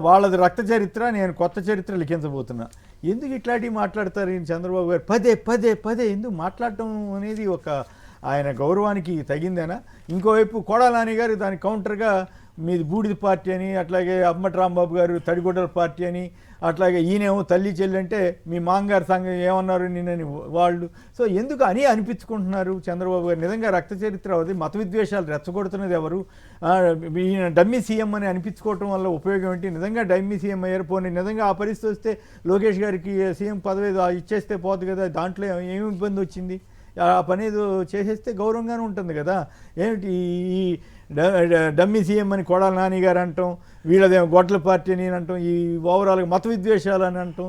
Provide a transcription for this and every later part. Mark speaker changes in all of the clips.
Speaker 1: వాళ్ళది రక్త చరిత్ర, నేను కొత్త చరిత్ర లిఖించబోతున్నా. ఎందుకు ఇట్లాంటివి మాట్లాడతారు ఈయన చంద్రబాబు గారు? పదే పదే పదే ఎందుకు మాట్లాడటం అనేది ఒక ఆయన గౌరవానికి తగిందేనా? ఇంకోవైపు కొడాల నాని గారు దానికి కౌంటర్గా మీది బూడిద పార్టీ అని, అట్లాగే అమ్మటి రాంబాబు గారు తడిగొడ్డల పార్టీ అని, అట్లాగే ఈయనేమో తల్లి చెల్లి అంటే మీ మాంగారు సంఘం ఏమన్నారు నిన్నని వాళ్ళు. సో ఎందుకు అని అనిపించుకుంటున్నారు చంద్రబాబు గారు? నిజంగా రక్త చరిత్ర అవుతుంది, మత విద్వేషాలు రెచ్చగొడుతున్నది ఎవరు? ఈయన డమ్మీ సీఎం అని అనిపించుకోవటం వల్ల ఉపయోగం ఏంటి? నిజంగా డమ్మీ సీఎం అయ్యారు, పోనీ నిజంగా ఆ పరిస్థితి వస్తే లోకేష్ గారికి సీఎం పదవి ఇచ్చేస్తే పోతుంది కదా, దాంట్లో ఏమి ఇబ్బంది వచ్చింది? ఆ పని ఏదో చేసేస్తే గౌరవంగానే ఉంటుంది కదా. ఏమిటి ఈ డమ్మీ సీఎం అని కొడాల నాని గారు అంటాం, వీళ్ళదేమో గొడ్ల పార్టీ అని అంటాం, ఈ ఓవరాల్గా మత విద్వేషాలు అని అంటాం.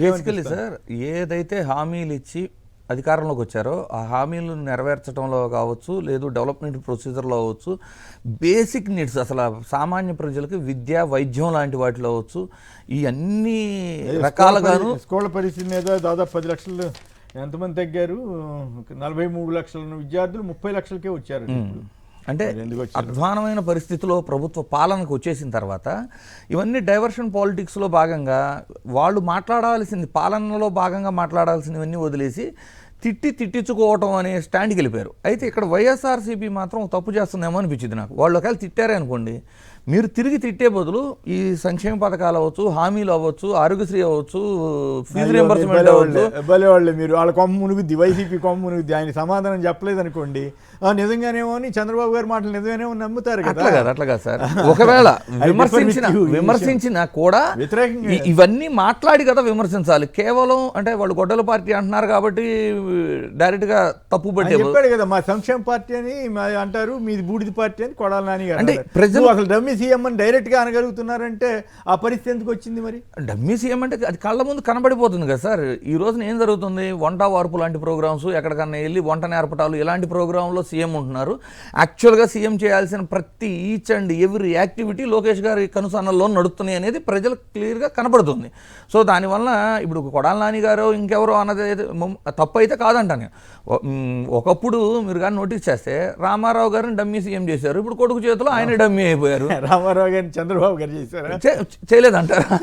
Speaker 2: బేసికలీ సార్, ఏదైతే హామీలు ఇచ్చి అధికారంలోకి వచ్చారో ఆ హామీలను నెరవేర్చడంలో కావచ్చు, లేదు డెవలప్మెంట్ ప్రొసీజర్లో అవ్వచ్చు, బేసిక్ నీడ్స్ అసలు సామాన్య ప్రజలకు విద్య, వైద్యం లాంటి వాటిలో అవ్వచ్చు, ఈ అన్ని రకాలుగాను.
Speaker 1: స్కూళ్ళ పరిస్థితి మీద దాదాపు 10 లక్షలు ఎంతమంది తగ్గారు? 43 లక్షల విద్యార్థులు 30 లక్షలకే వచ్చారు.
Speaker 2: అంటే అధ్వానమైన పరిస్థితిలో ప్రభుత్వ పాలనకు వచ్చేసిన తర్వాత ఇవన్నీ డైవర్షన్ పాలిటిక్స్లో భాగంగా వాళ్ళు మాట్లాడాల్సింది, పాలనలో భాగంగా మాట్లాడాల్సినవన్నీ వదిలేసి తిట్టించుకోవటం అనే స్టాండ్కి వెళ్ళిపోయారు. అయితే ఇక్కడ వైఎస్ఆర్సీపీ మాత్రం తప్పు చేస్తుందేమో అనిపించింది నాకు. వాళ్ళు ఒకవేళ తిట్టారే అనుకోండి, మీరు తిరిగి తిట్టే బదులు ఈ సంక్షేమ పథకాలు అవ్వచ్చు, హామీలు అవ్వచ్చు, ఆరోగ్యశ్రీ అవ్వచ్చు, ఫీజు రియంబర్స్మెంట్ అవ్వచ్చు,
Speaker 1: వాళ్ళు మీరు వాళ్ళ కొమ్మ మునుగుద్ది, వైసీపీ కొమ్మ మునుగుద్ది, ఆయన సమాధానం చెప్పలేదు అనుకోండి, నిజంగానేమో అని చంద్రబాబు గారి మాటలు నిజంగానేమో నమ్ముతారు కదా.
Speaker 2: అట్లా కాదు సార్. ఒకవేళ విమర్శించినా కూడా వ్యతిరేకంగా ఇవన్నీ మాట్లాడి కదా విమర్శించాలి. కేవలం అంటే వాళ్ళు గొడ్డల పార్టీ అంటున్నారు కాబట్టి డైరెక్ట్ గా తప్పు
Speaker 1: చెప్పాడు కదా, మా సంక్షేమ పార్టీ అని అంటారు, మీది బూడిద పార్టీ అని కొడాల నాని గారు. అంటే ప్రజలు అసలు డమ్మీ సీఎం అని డైరెక్ట్ గా అనగలుగుతున్నారంటే ఆ పరిస్థితి ఎందుకు వచ్చింది మరి?
Speaker 2: డమ్మీ సీఎం అంటే అది కళ్ళ ముందు కనబడిపోతుంది కదా సార్. ఈ రోజున ఏం జరుగుతుంది? వంట వార్పు లాంటి ప్రోగ్రామ్స్, ఎక్కడికన్నా వెళ్ళి వంట నేర్పటాలు, ఇలాంటి ప్రోగ్రాంలో సీఎం ఉంటున్నారు. యాక్చువల్గా సీఎం చేయాల్సిన ప్రతి each and every activity Lokesh గారి కనుసన్నల్లో నడుస్తున్నాయి అనేది ప్రజలకు క్లియర్గా కనబడుతుంది. సో దానివల్ల ఇప్పుడు కొడాల నాని గారు ఇంకెవరో అన్నది తప్పు అయితే కాదంటాను. ఒకప్పుడు మీరు కానీ నోటీస్ చేస్తే రామారావు గారిని డమ్మీ సీఎం చేశారు, ఇప్పుడు కొడుకు చేతిలో ఆయన డమ్మీ అయిపోయారు.
Speaker 1: రామారావు గారిని చంద్రబాబు గారు చేశారు,
Speaker 2: చేయలేదంటారా?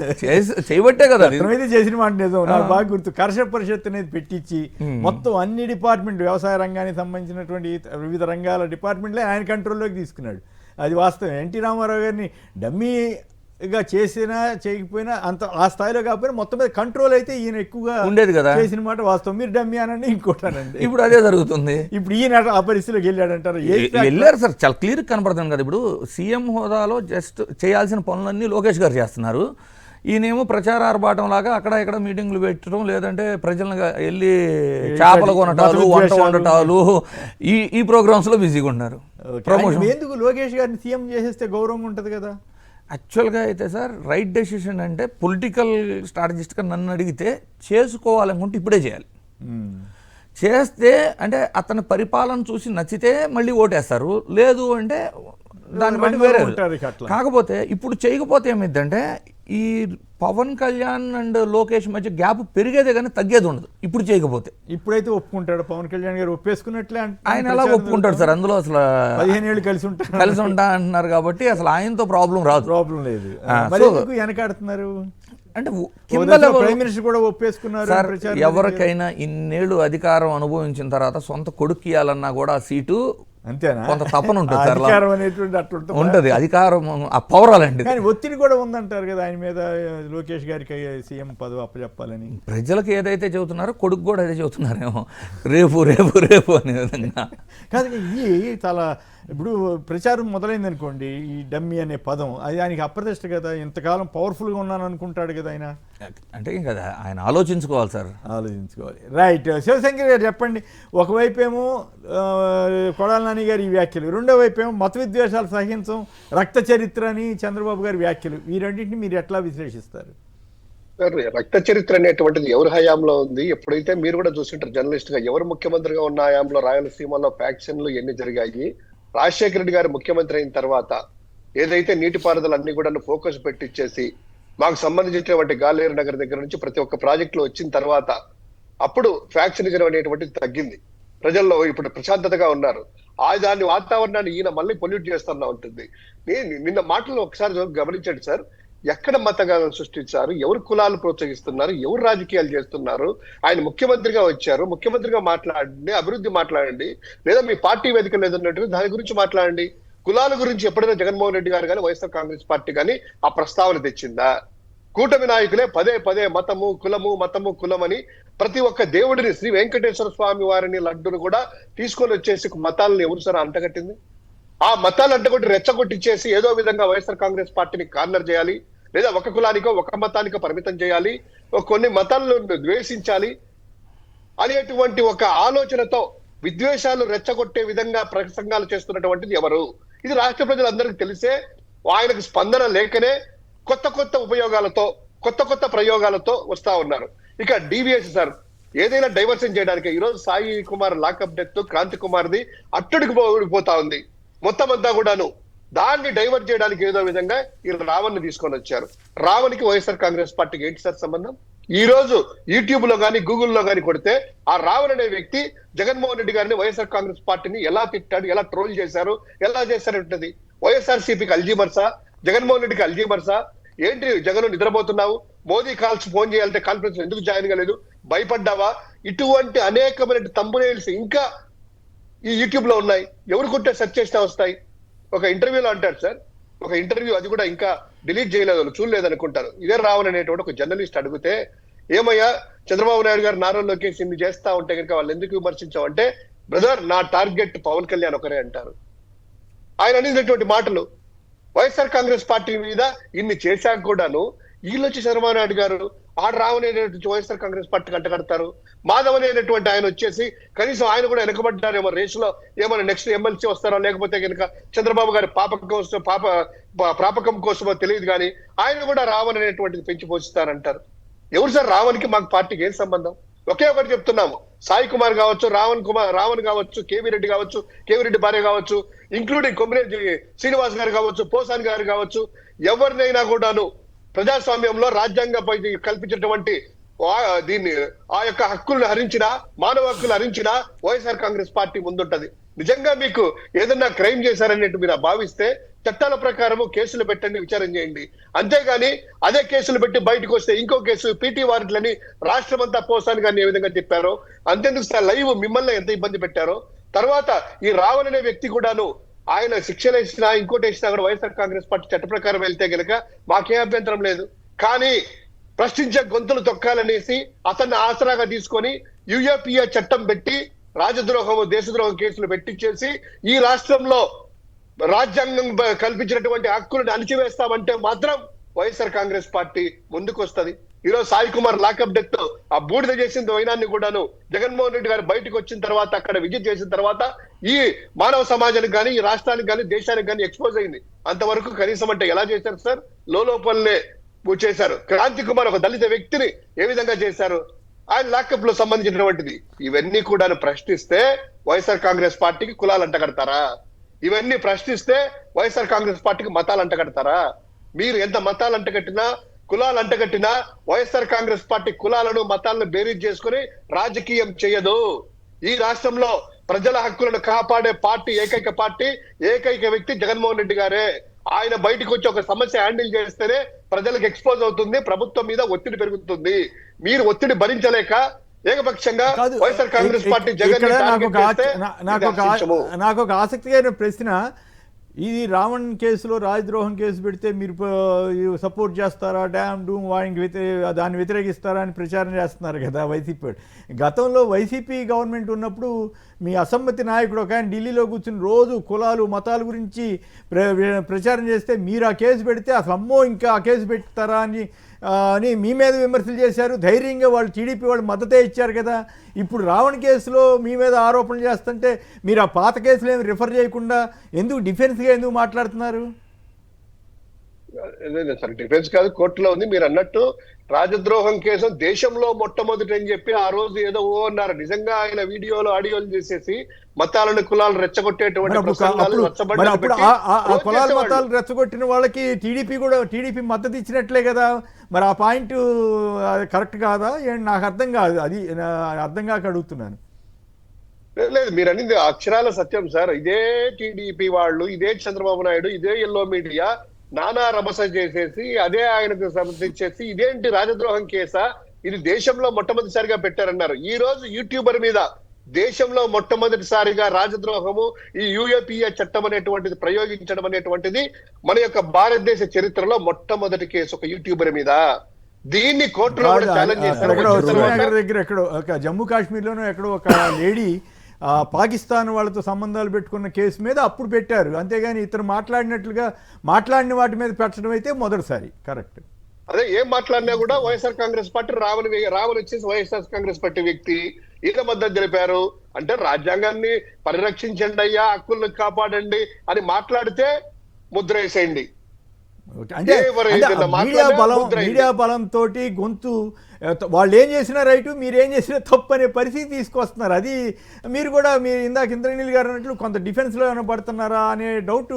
Speaker 2: చేయబట్టే కదా
Speaker 1: చేసిన మాట నిజం. నాకు బాగా గుర్తు, కర్షక పరిషత్ అనేది పెట్టించి మొత్తం అన్ని డిపార్ట్మెంట్, వ్యవసాయ రంగానికి సంబంధించినటువంటి వివిధ రంగాల డిపార్ట్మెంట్లే ఆయన కంట్రోల్లోకి తీసుకున్నాడు. అది వాస్తవం. ఎన్టీ రామారావు గారిని డమ్మీగా చేసినా చేయకపోయినా అంత ఆ స్థాయిలో కాకపోయినా మొత్తం మీద కంట్రోల్ అయితే ఈయన ఎక్కువగా
Speaker 2: ఉండేది కదా.
Speaker 1: చేసిన మాట వాస్తవం. మీరు డమ్మీ అనండి, ఇంకోటానండి.
Speaker 2: ఇప్పుడు అదే జరుగుతుంది.
Speaker 1: ఇప్పుడు ఈయన ఆ పరిస్థితిలోకి వెళ్ళాడంటారు.
Speaker 2: వెళ్ళారు సార్, చాలా క్లియర్ కనపడుతుంది కదా. ఇప్పుడు సీఎం హోదాలో జస్ట్ చేయాల్సిన పనులన్నీ లోకేష్ గారు చేస్తున్నారు. ఈయనేమో ప్రచార ఆర్భాటం లాగా అక్కడ ఇక్కడ మీటింగ్లు పెట్టడం, లేదంటే ప్రజలను వెళ్ళి చేపలు కొనటాలు, వంట వండటాలు, ఈ ప్రోగ్రామ్స్ లో బిజీగా ఉన్నారు.
Speaker 1: ప్రమోషన్ ఎందుకు లోకేష్ గారిని సీఎం చేసేస్తే గౌరవంగా ఉంటుంది కదా.
Speaker 2: యాక్చువల్గా అయితే సార్ రైట్ డెసిషన్ అంటే పొలిటికల్ స్ట్రాటజిస్ట్గా నన్ను అడిగితే చేసుకోవాలనుకుంటే ఇప్పుడే చేయాలి. చేస్తే అంటే అతని పరిపాలన చూసి నచ్చితే మళ్ళీ ఓటేస్తారు, లేదు అంటే దాన్ని బట్టి వేరే. కాకపోతే ఇప్పుడు చేయకపోతే ఏమైందంటే ఈ పవన్ కళ్యాణ్ అండ్ లోకేష్ మధ్య గ్యాప్ పెరిగేదే కానీ తగ్గేది ఉండదు ఇప్పుడు చేయకపోతే.
Speaker 1: ఇప్పుడైతే ఒప్పుకుంటాడు పవన్ కళ్యాణ్ గారు, ఒప్పేసుకున్నట్లే.
Speaker 2: ఆయన ఎలా ఒప్పుకుంటాడు సార్? అందులో అసలు
Speaker 1: 15 ఏళ్ళు కలిసి
Speaker 2: ఉంటా అంటున్నారు కాబట్టి అసలు ఆయనతో ప్రాబ్లం
Speaker 1: లేదు. వెనకాడుతున్నారు
Speaker 2: అంటే
Speaker 1: ప్రైమ్ మినిస్టర్ కూడా ఒప్పేసుకున్నారు.
Speaker 2: ఎవరికైనా ఇన్నేళ్లు అధికారం అనుభవించిన తర్వాత సొంత కొడుకు ఇవ్వాలన్నా కూడా ఆ సీటు
Speaker 1: అంతేనా?
Speaker 2: కొంత తపన ఉంటుంది,
Speaker 1: ఉంటుంది
Speaker 2: అధికారం ఆ పవర్ అలాంటి.
Speaker 1: కానీ ఒత్తిడి కూడా ఉందంటారు కదా ఆయన మీద, లోకేష్ గారికి సీఎం పదవి అప్పచెప్పాలని.
Speaker 2: ప్రజలకు ఏదైతే చెబుతున్నారో కొడుకు కూడా అదే చెబుతున్నారేమో, రేపు రేపు రేపు అనే విధంగా.
Speaker 1: కానీ ఇది చాలా ఇప్పుడు ప్రచారం మొదలైంది అనుకోండి, ఈ డమ్మీ అనే పదం అది ఆయనకి అప్రతిష్ట కదా. ఇంతకాలం పవర్ఫుల్గా ఉన్నాను అనుకుంటాడు కదా ఆయన.
Speaker 2: అంటే కదా ఆయన ఆలోచించుకోవాలి సార్,
Speaker 1: ఆలోచించుకోవాలి. రైట్. శివశంకర్ గారు చెప్పండి, ఒకవైపు ఏమో కొడాల నాని గారి ఈ వ్యాఖ్యలు, రెండో వైపు ఏమో మత విద్వేషాలు సహించం, రక్త చరిత్ర అని చంద్రబాబు గారి వ్యాఖ్యలు, ఈ రెండింటిని మీరు ఎట్లా విశ్లేషిస్తారు?
Speaker 3: రక్త చరిత్ర అనేటువంటిది ఎవరి హయాంలో ఉంది? ఎప్పుడైతే మీరు కూడా చూస్తుంటారు జర్నలిస్ట్ గా, ఎవరు ముఖ్యమంత్రిగా ఉన్న హయాంలో రాయలసీమలో ఫ్యాక్షన్లు ఎన్ని జరిగాయి, రాజశేఖర రెడ్డి గారు ముఖ్యమంత్రి అయిన తర్వాత ఏదైతే నీటిపారుదల అన్ని కూడా ఫోకస్ పెట్టించేసి మాకు సంబంధించినటువంటి గాలేరు నగర్ దగ్గర నుంచి ప్రతి ఒక్క ప్రాజెక్టులు వచ్చిన తర్వాత అప్పుడు ఫ్యాక్షనిజం అనేటువంటిది తగ్గింది. ప్రజల్లో ఇప్పుడు ప్రశాంతతగా ఉన్నారు. దాని వాతావరణాన్ని ఈయన మళ్ళీ పొల్యూట్ చేస్తున్నా ఉంటుంది. నిన్న మాటలు ఒకసారి గమనించండి సార్, ఎక్కడ మతగాలను సృష్టించారు, ఎవరు కులాలు ప్రోత్సహిస్తున్నారు, ఎవరు రాజకీయాలు చేస్తున్నారు? ఆయన ముఖ్యమంత్రిగా వచ్చారు, ముఖ్యమంత్రిగా మాట్లాడండి, అభివృద్ధి మాట్లాడండి, లేదా మీ పార్టీ వేదికలు ఏదన్నట్టు దాని గురించి మాట్లాడండి. కులాల గురించి ఎప్పుడైనా జగన్మోహన్ రెడ్డి గారు కానీ వైఎస్ఆర్ కాంగ్రెస్ పార్టీ కానీ ఆ ప్రస్తావన తెచ్చిందా? కూటమి నాయకులే పదే పదే మతము కులము మతము కులమని ప్రతి ఒక్క దేవుడిని శ్రీ వెంకటేశ్వర స్వామి వారిని లడ్డును కూడా తీసుకొని వచ్చేసి మతాలను ఎవరు సార్ అంటగట్టింది? ఆ మతాలు అంటగొట్టి రెచ్చగొట్టిచ్చేసి ఏదో విధంగా వైఎస్ఆర్ కాంగ్రెస్ పార్టీని కార్నర్ చేయాలి, లేదా ఒక కులానికో ఒక మతానికో పరిమితం చేయాలి, కొన్ని మతాలను ద్వేషించాలి అనేటువంటి ఒక ఆలోచనతో విద్వేషాలు రెచ్చగొట్టే విధంగా ప్రసంగాలు చేస్తున్నటువంటిది ఎవరు? ఇది రాష్ట్ర ప్రజలందరికీ తెలిసే ఆయనకు స్పందన లేకనే కొత్త కొత్త ఉపయోగాలతో కొత్త కొత్త ప్రయోగాలతో వస్తా ఉన్నారు. ఇక డివిఎస్ సార్ ఏదైనా డైవర్షన్ చేయడానికి ఈరోజు సాయి కుమార్ లాకప్ డెత్ క్రాంతి కుమార్ది అట్టడికి పోతా ఉంది. మొత్తం అంతా కూడాను దాన్ని డైవర్ట్ చేయడానికి ఏదో విధంగా ఈ రావణ్ని తీసుకొని వచ్చారు. రావణ్కి వైఎస్ఆర్ కాంగ్రెస్ పార్టీకి ఏంటి సార్ సంబంధం? ఈ రోజు యూట్యూబ్ లో కానీ గూగుల్లో కానీ కొడితే ఆ రావణ్ అనే వ్యక్తి జగన్మోహన్ రెడ్డి గారిని వైఎస్ఆర్ కాంగ్రెస్ పార్టీని ఎలా తిట్టాడు, ఎలా ట్రోల్ చేశారు, ఎలా చేశారంటది. వైఎస్ఆర్సీపీకి అల్జీమర్సా, జగన్మోహన్ రెడ్డికి అల్జీమర్సా? ఏంటి జగన్ నిద్రపోతున్నావు, మోదీ కాల్స్ ఫోన్ చేయాలంటే కాన్ఫరెన్స్ ఎందుకు జాయిన్ కాలేదు, భయపడ్డావా? ఇటువంటి అనేకమైన తంబునేల్స్ ఇంకా ఈ యూట్యూబ్ లో ఉన్నాయి. ఎవరు కొట్టే సెర్చ్ చేస్తే వస్తాయి. ఒక ఇంటర్వ్యూలో అంటారు సార్, ఒక ఇంటర్వ్యూ అది కూడా ఇంకా డిలీట్ చేయలేదు, చూడలేదు అనుకుంటారు. ఇదే రావణ్ అనేటువంటి ఒక జర్నలిస్ట్ అడిగితే, ఏమయ్యా చంద్రబాబు నాయుడు గారు నారా లోకేష్ ఇన్ని చేస్తా ఉంటే కనుక వాళ్ళు ఎందుకు విమర్శించావంటే, బ్రదర్ నా టార్గెట్ పవన్ కళ్యాణ్ ఒకరే అంటారు. ఆయన అనేటువంటి మాటలు వైఎస్ఆర్ కాంగ్రెస్ పార్టీ మీద ఇన్ని చేశాక కూడాను వీళ్ళు వచ్చి చంద్రబాబు నాయుడు గారు ఆడు రావనేటువంటి వైఎస్ఆర్ కాంగ్రెస్ పార్టీకి అంటగడతారు. మాధవ్ అనేటువంటి ఆయన వచ్చేసి కనీసం ఆయన కూడా వెనకబడ్డారేమో రేసులో, ఏమైనా నెక్స్ట్ ఎమ్మెల్సీ వస్తారో లేకపోతే కనుక చంద్రబాబు గారి ప్రాపకం కోసమో తెలియదు కానీ ఆయన కూడా రావణ్ అనేటువంటిది పెంచి పోషిస్తారంటారు. ఎవరు సార్ రావణ్కి మాకు పార్టీకి ఏం సంబంధం? ఒకే ఒకటి చెప్తున్నాము, సాయి కుమార్ కావచ్చు, రావణ్ కావచ్చు, కేవీ రెడ్డి కావచ్చు, కేవీ రెడ్డి భార్య కావచ్చు, ఇంక్లూడింగ్ కొమ్మిరెడ్డి శ్రీనివాస్ గారు కావచ్చు, పోసాని గారు కావచ్చు, ఎవరినైనా కూడాను ప్రజాస్వామ్యంలో రాజ్యాంగం కల్పించినటువంటి దీన్ని ఆ యొక్క హక్కులను హరించినా, మానవ హక్కులు హరించినా వైఎస్ఆర్ కాంగ్రెస్ పార్టీ ముందుంటది. నిజంగా మీకు ఏదన్నా క్రైమ్ చేశారనేట్టు మీరు భావిస్తే చట్టాల ప్రకారము కేసులు పెట్టండి, విచారణ చేయండి. అంతేగాని అదే కేసులు పెట్టి బయటకు వస్తే ఇంకో కేసు పీటీ వారెంట్లని రాష్ట్రం అంతా పోసాను కానీ ఏ విధంగా చెప్పారో అంతేందుకు సార్ లైవ్ మిమ్మల్ని ఎంత ఇబ్బంది పెట్టారో. తర్వాత ఈ రావణ్ అనే వ్యక్తి కూడాను ఆయన శిక్షలు ఇచ్చినా ఇంకోటి ఇచ్చినా కూడా వైఎస్ఆర్ కాంగ్రెస్ పార్టీ చట్ట ప్రకారం వెళ్తే గనక మాకేం అభ్యంతరం లేదు. కానీ ప్రశ్నించే గొంతులు తొక్కాలనేసి అతన్ని ఆసరాగా తీసుకొని యుఏపిఏ చట్టం పెట్టి రాజద్రోహం దేశద్రోహం కేసులు పెట్టించేసి ఈ రాష్ట్రంలో రాజ్యాంగం కల్పించినటువంటి హక్కులను అణిచివేస్తామంటే మాత్రం వైఎస్ఆర్ కాంగ్రెస్ పార్టీ ముందుకు వస్తుంది. ఈరోజు సాయి కుమార్ లాకప్ డెత్ ఆ బూడిద చేసిన వైనాన్ని కూడాను జగన్మోహన్ రెడ్డి గారు బయటకు వచ్చిన తర్వాత అక్కడ విజిట్ చేసిన తర్వాత ఈ మానవ సమాజానికి కానీ ఈ రాష్ట్రానికి కానీ దేశానికి కానీ ఎక్స్పోజ్ అయింది. అంతవరకు కనీసం అంటే ఎలా చేశారు సార్? లోపలనే చేశారు. క్రాంతి కుమార్ ఒక దళిత వ్యక్తిని ఏ విధంగా చేశారు? ఆయన లాకప్ లో సంబంధించినటువంటిది. ఇవన్నీ కూడా ప్రశ్నిస్తే వైఎస్ఆర్ కాంగ్రెస్ పార్టీకి కులాలు అంటగడతారా? ఇవన్నీ ప్రశ్నిస్తే వైఎస్ఆర్ కాంగ్రెస్ పార్టీకి మతాలు అంటగడతారా? మీరు ఎంత మతాలు అంటగట్టినా కులాలు అంటగట్టినా వైఎస్ఆర్ కాంగ్రెస్ పార్టీ కులాలను మతాలను బేరీజ్ చేసుకుని రాజకీయం చేయదు. ఈ రాష్ట్రంలో ప్రజల హక్కులను కాపాడే పార్టీ ఏకైక వ్యక్తి జగన్మోహన్ రెడ్డి గారే. ఆయన బయటకు వచ్చి ఒక సమస్య హ్యాండిల్ చేస్తేనే ప్రజలకు ఎక్స్పోజ్ అవుతుంది, ప్రభుత్వం మీద ఒత్తిడి పెరుగుతుంది. మీరు ఒత్తిడి భరించలేక ఏకపక్షంగా వైఎస్ఆర్ కాంగ్రెస్ పార్టీ జగన్
Speaker 1: నాకు ఒక ఆసక్తికరమైన ప్రశ్న, ఇది రావణ్ కేసులో రాజద్రోహం కేసు పెడితే మీరు సపోర్ట్ చేస్తారా, డ్యామ్ డూమ్ వాయికి దాన్ని వ్యతిరేకిస్తారా అని ప్రచారం చేస్తున్నారు కదా వైసీపీ. గతంలో వైసీపీ గవర్నమెంట్ ఉన్నప్పుడు మీ అసమ్మతి నాయకుడు ఒక ఆయన ఢిల్లీలో కూర్చుని రోజు కులాలు మతాల గురించి ప్రచారం చేస్తే మీరు ఆ కేసు పెడితే అసలు అమ్మో ఇంకా ఆ కేసు పెడతారా అని మీ మీద విమర్శలు చేశారు. ధైర్యంగా వాళ్ళు టీడీపీ వాళ్ళు మద్దతే ఇచ్చారు కదా. ఇప్పుడు రావణ్ కేసులో మీ మీద ఆరోపణలు చేస్తుంటే మీరు ఆ పాత కేసులు ఏమి రిఫర్ చేయకుండా ఎందుకు డిఫెన్స్గా ఎందుకు మాట్లాడుతున్నారు?
Speaker 3: సార్ డిఫెన్స్ కాదు, కోర్టులో ఉంది. మీరు అన్నట్టు రాజద్రోహం కేసు దేశంలో మొట్టమొదటి అని చెప్పి ఆ రోజు ఏదో అన్నారు. నిజంగా ఆయన వీడియోలు ఆడియోలు చేసేసి మతాలను కులాలు రెచ్చగొట్టేటువంటి
Speaker 1: కులాలు మతాలు రెచ్చగొట్టిన వాళ్ళకి టీడీపీ మద్దతు ఇచ్చినట్లే కదా. మరి ఆ పాయింట్ కరెక్ట్ కాదా? నాకు అర్థం కాదు, అది అర్థం కాక అడుగుతున్నాను.
Speaker 3: లేదు, మీరు అనేది అక్షరాల సత్యం సార్. ఇదే టీడీపీ వాళ్ళు, ఇదే చంద్రబాబు నాయుడు, ఇదే ఎల్లో మీడియా నానా రభస చేసేసి అదే ఆయనకు సమర్థించేసి ఇదేంటి రాజద్రోహం కేసా, ఇది దేశంలో మొట్టమొదటిసారిగా పెట్టారన్నారు. ఈ రోజు యూట్యూబర్ మీద దేశంలో మొట్టమొదటిసారిగా రాజద్రోహము ఈ యుఏపిఏ చట్టం అనేటువంటిది ప్రయోగించడం అనేటువంటిది మన యొక్క భారతదేశ చరిత్రలో మొట్టమొదటి కేసు ఒక యూట్యూబర్ మీద. దీన్ని కోర్టులో కూడా ఛాలెంజ్
Speaker 1: శ్రీనగర్ దగ్గర ఎక్కడో ఒక జమ్మూ కాశ్మీర్లోనూ ఎక్కడో ఒక లేడీ పాకిస్తాన్ వాళ్ళతో సంబంధాలు పెట్టుకున్న కేసు మీద అప్పుడు పెట్టారు, అంతేగాని ఇతను మాట్లాడిన వాటి మీద పెట్టడం అయితే మొదటిసారి. కరెక్ట్.
Speaker 3: అదే ఏం మాట్లాడినా కూడా వైఎస్ఆర్ కాంగ్రెస్ పార్టీ రావణ్ వచ్చేసి వైఎస్ఆర్ కాంగ్రెస్ పార్టీ వ్యక్తి ఈయన మద్దతు తెలిపారు. అంటే రాజ్యాంగాన్ని పరిరక్షించండి అయ్యా, హక్కులను కాపాడండి అని మాట్లాడితే ముద్ర వేసేయండి.
Speaker 1: అంటే మీడియా బలంతో గొంతు వాళ్ళు ఏం చేసినా రైటు, మీరేం చేసినా తప్పు అనే పరిస్థితి తీసుకొస్తున్నారు. అది మీరు కూడా మీరు ఇందాక ఇంద్రనీల్ గారు అన్నట్లు కొంత డిఫెన్స్లో ఏమైనా పడుతున్నారా అనే డౌట్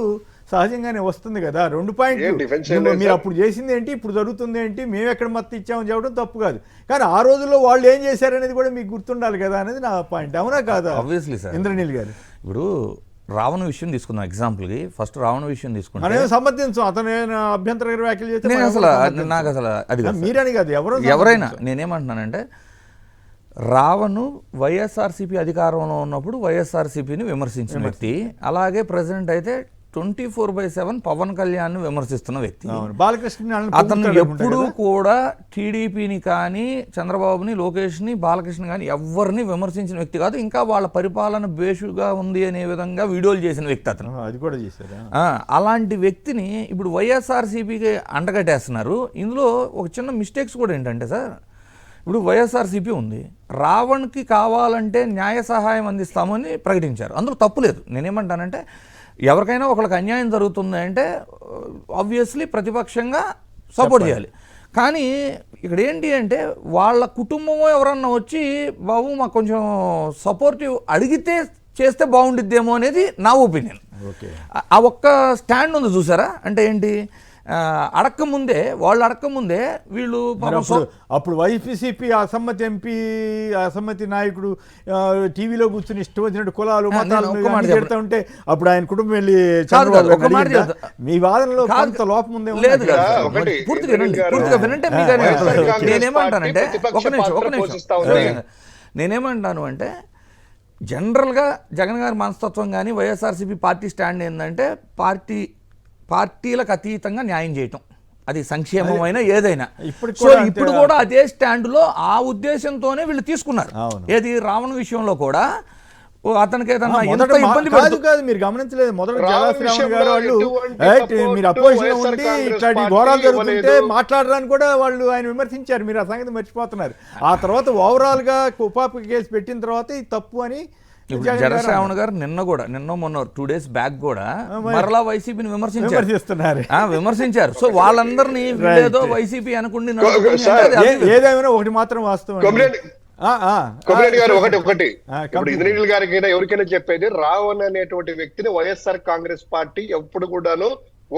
Speaker 1: సహజంగానే వస్తుంది కదా. 2 పాయింట్లు మీరు అప్పుడు చేసింది ఏంటి, ఇప్పుడు జరుగుతుంది ఏంటి, మేము ఎక్కడ మత్తు ఇచ్చామని చెప్పడం తప్పు కాదు, కానీ ఆ రోజుల్లో వాళ్ళు ఏం చేశారనేది కూడా మీకు గుర్తుండాలి కదా అనేది నా పాయింట్. అవునా కాదా ఇంద్రనీల్ గారు?
Speaker 2: ఇప్పుడు రావణ విషయం తీసుకుందాం ఎగ్జాంపుల్కి. ఫస్ట్ రావణ విషయం తీసుకుంటే
Speaker 1: సమర్థించు, అతను అభ్యంతరకర వ్యాఖ్యలు చేస్తే
Speaker 2: నాకు అసలు అది
Speaker 1: మీరని కాదు
Speaker 2: ఎవరైనా నేనేమంటున్నానంటే, రావణ్ వైఎస్ఆర్సీపీ అధికారంలో ఉన్నప్పుడు వైఎస్ఆర్సీపీని విమర్శించిన వ్యక్తి, అలాగే ప్రెసిడెంట్ అయితే 24/7 పవన్ కళ్యాణ్ ని విమర్శిస్తున్న వ్యక్తి. అతను ఎప్పుడూ కూడా టీడీపీని కానీ చంద్రబాబుని, లోకేష్ని, బాలకృష్ణ కానీ ఎవరిని విమర్శించిన వ్యక్తి కాదు. ఇంకా వాళ్ళ పరిపాలన బేషుగా ఉంది అనే విధంగా వీడియోలు చేసిన వ్యక్తి అతను.
Speaker 1: అది కూడా చేశారు.
Speaker 2: అలాంటి వ్యక్తిని ఇప్పుడు వైఎస్ఆర్సీపీకి అంటగట్టేస్తున్నారు. ఇందులో ఒక చిన్న మిస్టేక్స్ కూడా ఏంటంటే సార్, ఇప్పుడు వైఎస్ఆర్సీపీ ఉంది, రావణ్కి కావాలంటే న్యాయ సహాయం అందిస్తామని ప్రకటించారు, అందులో తప్పు లేదు. నేనేమంటానంటే, ఎవరికైనా ఒకరికి అన్యాయం జరుగుతుంది అంటే ఆబ్వియస్లీ ప్రతిపక్షంగా సపోర్ట్ చేయాలి. కానీ ఇక్కడ ఏంటి అంటే, వాళ్ళ కుటుంబం ఎవరన్నా వచ్చి బాబు మాకు కొంచెం సపోర్టివ్ అడిగితే చేస్తే బాగుండిద్దేమో అనేది నా ఒపీనియన్. ఆ ఒక్క స్టాండ్ ఉంది చూసారా, అంటే ఏంటి, వాళ్ళు అడక్కముందే వీళ్ళు
Speaker 1: అప్పుడు వైసీపీ అసమ్మతి ఎంపీ, అసమ్మతి నాయకుడు టీవీలో కూర్చుని ఇష్టం వచ్చినట్టు కులాలు మతాలు పెడతా ఉంటే అప్పుడు ఆయన కుటుంబం వెళ్ళి మీ వాదనలో కొంత లోపం ఉందే లేదు.
Speaker 2: పూర్తిగా వినంటే నేనేమంటానంటే, ఒక నిమిషం నేనేమంటాను అంటే, జనరల్గా జగన్ గారి మనస్తత్వం కానీ వైఎస్ఆర్సీపీ పార్టీ స్టాండ్ ఏంటంటే, పార్టీలకు అతీతంగా న్యాయం చేయటం, అది సంక్షేమమైన ఏదైనా. సో ఇప్పుడు కూడా అదే స్టాండ్లో ఆ ఉద్దేశంతోనే వీళ్ళు తీసుకున్నారు. ఏది రావణ విషయంలో కూడా అతనికి ఇబ్బంది
Speaker 1: కాదు, మీరు గమనించలేదు. మొదట జయశ్రావణ్ గారు వాళ్ళు మీరు అపోజిషన్ ఉండి ఇట్లాంటి ఘోరాలు జరుగుతుంటే మాట్లాడడానికి కూడా వాళ్ళు ఆయన విమర్శించారు, మీరు ఆ సంగతి మర్చిపోతున్నారు. ఆ తర్వాత ఓవరాల్ గా ఉపాపి కేసు పెట్టిన తర్వాత ఇది తప్పు అని
Speaker 2: జయశ్రావణ్ గారు నిన్న మొన్న 2 days బ్యాక్ కూడా మరలా వైసీపీని విమర్శించారు. సో వాళ్ళందరినీ ఏదో వైసీపీ అనుకుండి
Speaker 1: ఏదేమైనా ఒకటి మాత్రం వాస్తవం,
Speaker 3: ఇంద్రనీల్ గారికైనా ఎవరికైనా చెప్పేది, రావణ్ అనేటువంటి వ్యక్తిని వైఎస్ఆర్ కాంగ్రెస్ పార్టీ ఎప్పుడు కూడాను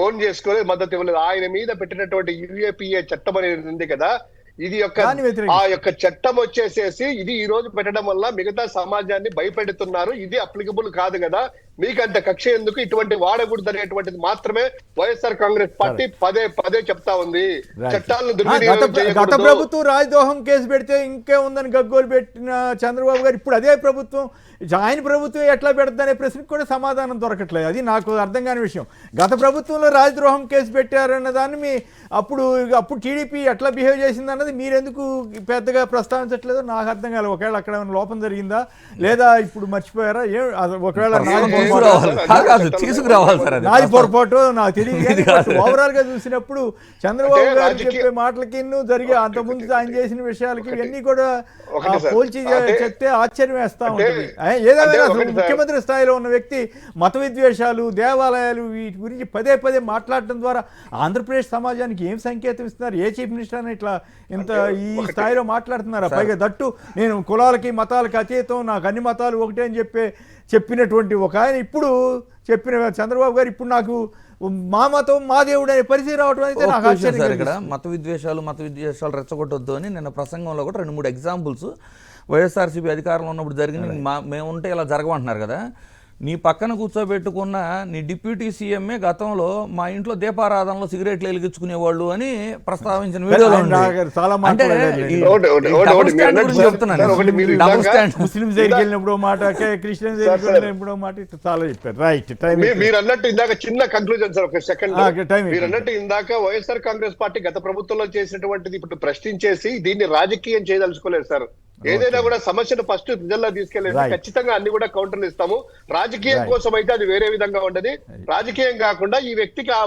Speaker 3: ఓన్ చేసుకోలేదు, మద్దతు ఇవ్వలేదు. ఆయన మీద పెట్టినటువంటి యుఏపిఏ చట్టం అనేది ఉంది కదా, ఇది ఆ యొక్క చట్టం వచ్చేసేసి ఇది ఈ రోజు పెట్టడం వల్ల మిగతా సమాజాన్ని భయపెడుతున్నారు, ఇది అప్లికబుల్ కాదు కదా, మీకంత కక్ష ఎందుకు, ఇటువంటి వాడకూడదు అనేటువంటిది మాత్రమే వైఎస్ఆర్ కాంగ్రెస్ పార్టీ పదే చెప్తా ఉంది. చట్టాలను
Speaker 1: గత ప్రభుత్వం రాజద్రోహం కేసు పెడితే ఇంకే ఉందని గగ్గోలు పెట్టిన చంద్రబాబు గారు ఇప్పుడు అదే ప్రభుత్వం, ఆయన ప్రభుత్వం ఎట్లా పెడుతుంది అనే ప్రశ్నకు కూడా సమాధానం దొరకట్లేదు. అది నాకు అర్థం కాని విషయం. గత ప్రభుత్వంలో రాజద్రోహం కేసు పెట్టారన్న దాన్ని అప్పుడు టీడీపీ ఎట్లా బిహేవ్ చేసింది అన్నది మీరెందుకు పెద్దగా ప్రస్తావించట్లేదో నాకు అర్థం కాలేదు. ఒకవేళ అక్కడ ఏమైనా లోపం జరిగిందా లేదా ఇప్పుడు మర్చిపోయారా, ఒకవేళ నాది పొరపాటు నాకు తెలియదు. ఓవరాల్ గా చూసినప్పుడు చంద్రబాబు గారు చెప్పే మాటలకి జరిగే అంతకుముందు ఆయన చేసిన విషయాలకి ఇవన్నీ కూడా పోల్చి చెప్తే ఆశ్చర్యం వేస్తా ఉంటుంది. ఏదేమైనా ముఖ్యమంత్రి స్థాయిలో ఉన్న వ్యక్తి మత విద్వేషాలు, దేవాలయాలు వీటి గురించి పదే మాట్లాడటం ద్వారా ఆంధ్రప్రదేశ్ సమాజానికి ఏం సంకేతం ఇస్తున్నారు? ఏ చీఫ్ మినిస్టర్ అని ఇట్లా ఇంత ఈ స్థాయిలో మాట్లాడుతున్నారా? పైగా దట్టు నేను కులాలకి మతాలకి అతీతం, నాకు అన్ని మతాలు ఒకటే అని చెప్పినటువంటి ఒక ఆయన ఇప్పుడు చెప్పిన చంద్రబాబు గారు ఇప్పుడు నాకు మా మతం మా దేవుడు అనే పరిస్థితి రావడం అయితే నాకు ఆశ్చర్యం.
Speaker 2: ఇక్కడ మత విద్వేషాలు రెచ్చగొట్టొద్దు అని నిన్న ప్రసంగంలో కూడా 2-3 ఎగ్జాంపుల్స్ వైఎస్ఆర్సీపీ అధికారంలో ఉన్నప్పుడు జరిగింది. మేముంటే ఇలా జరగమంటున్నారు కదా. నీ పక్కన కూర్చోబెట్టుకున్న నీ డిప్యూటీ సీఎంఏ గతంలో మా ఇంట్లో దీపారాధనలో సిగరెట్లు వెలిగించుకునేవాళ్ళు అని ప్రస్తావించిన వీడియోలో ఉంది.
Speaker 1: ఆయన చాలా
Speaker 2: అంటే
Speaker 1: మాట్లాడారు.
Speaker 2: ఈ
Speaker 3: ఒకటి
Speaker 2: double stand
Speaker 3: మీరు
Speaker 2: గురించి చెప్తున్నాను.
Speaker 3: సార్, ఒకటి మీరు
Speaker 2: Double
Speaker 3: ఇందాక
Speaker 2: stand.
Speaker 1: ముస్లిమ్స్ దగ్గరికి వెళ్ళినప్పుడు మాట, క్రిస్టియన్స్ దగ్గరికి వెళ్ళినప్పుడు మాట, ఇట్లా చాలా చెప్పారు. రైట్ టైం
Speaker 3: మీరు అన్నట్టు ఇందాక చిన్న కన్క్లూజన్ సార్, ఒక సెకండ్.
Speaker 1: టైం
Speaker 3: మీరు అన్నట్టు ఇందాక వైఎస్ఆర్ కాంగ్రెస్ పార్టీ గత ప్రభుత్వంలో చేసినటువంటిది ఇప్పుడు ప్రశ్నించేసి దీన్ని రాజకీయం చేయదలుచుకోలేదు సార్. ఏదైనా కూడా సమస్యను ఫస్ట్ ప్రజల్లో తీసుకెళ్ళేసి
Speaker 1: Right.
Speaker 3: ఖచ్చితంగా అన్ని కూడా కౌంటర్లు ఇస్తాము. రాజకీయం
Speaker 1: Right.
Speaker 3: కోసం అయితే అది వేరే విధంగా ఉండదు. రాజకీయం కాకుండా ఈ వ్యక్తికి ఆ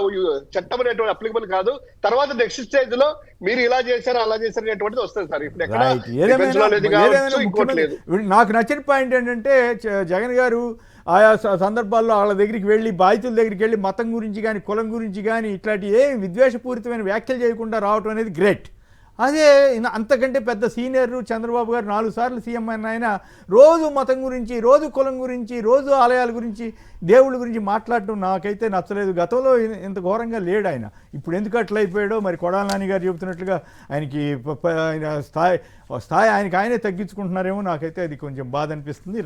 Speaker 3: చట్టం అనేటువంటి అప్లికబుల్ కాదు. తర్వాత నెక్స్ట్ స్టేజ్ లో మీరు ఇలా చేశారు అలా చేశారు అనేటువంటిది వస్తుంది సార్. ఇప్పుడు ఎక్కడ
Speaker 1: రైట్.
Speaker 3: defense లో లేదు కావచ్చు, ఇంకోటి లేదు.
Speaker 1: నాకు నచ్చిన పాయింట్ ఏంటంటే జగన్ గారు ఆయా సందర్భాల్లో వాళ్ళ దగ్గరికి వెళ్ళి, బాధితుల దగ్గరికి వెళ్ళి మతం గురించి కానీ కులం గురించి కానీ ఇట్లాంటి ఏ విద్వేషపూరితమైన వ్యాఖ్యలు చేయకుండా రావటం అనేది గ్రేట్. అదే అంతకంటే పెద్ద సీనియర్ చంద్రబాబు గారు 4 సార్లు సీఎం అయిన ఆయన రోజు మతం గురించి, రోజు కులం గురించి, రోజు ఆలయాల గురించి, దేవుళ్ళ గురించి మాట్లాడటం నాకైతే నచ్చలేదు. గతంలో ఇంత ఘోరంగా లేడు ఆయన. ఇప్పుడు ఎందుకు అట్లా అయిపోయాడో మరి. కొడాల నాని గారు చెబుతున్నట్లుగా ఆయనకి ఆయన స్థాయి ఆయనకి ఆయనే తగ్గించుకుంటున్నారేమో. నాకైతే అది కొంచెం బాధ అనిపిస్తుంది.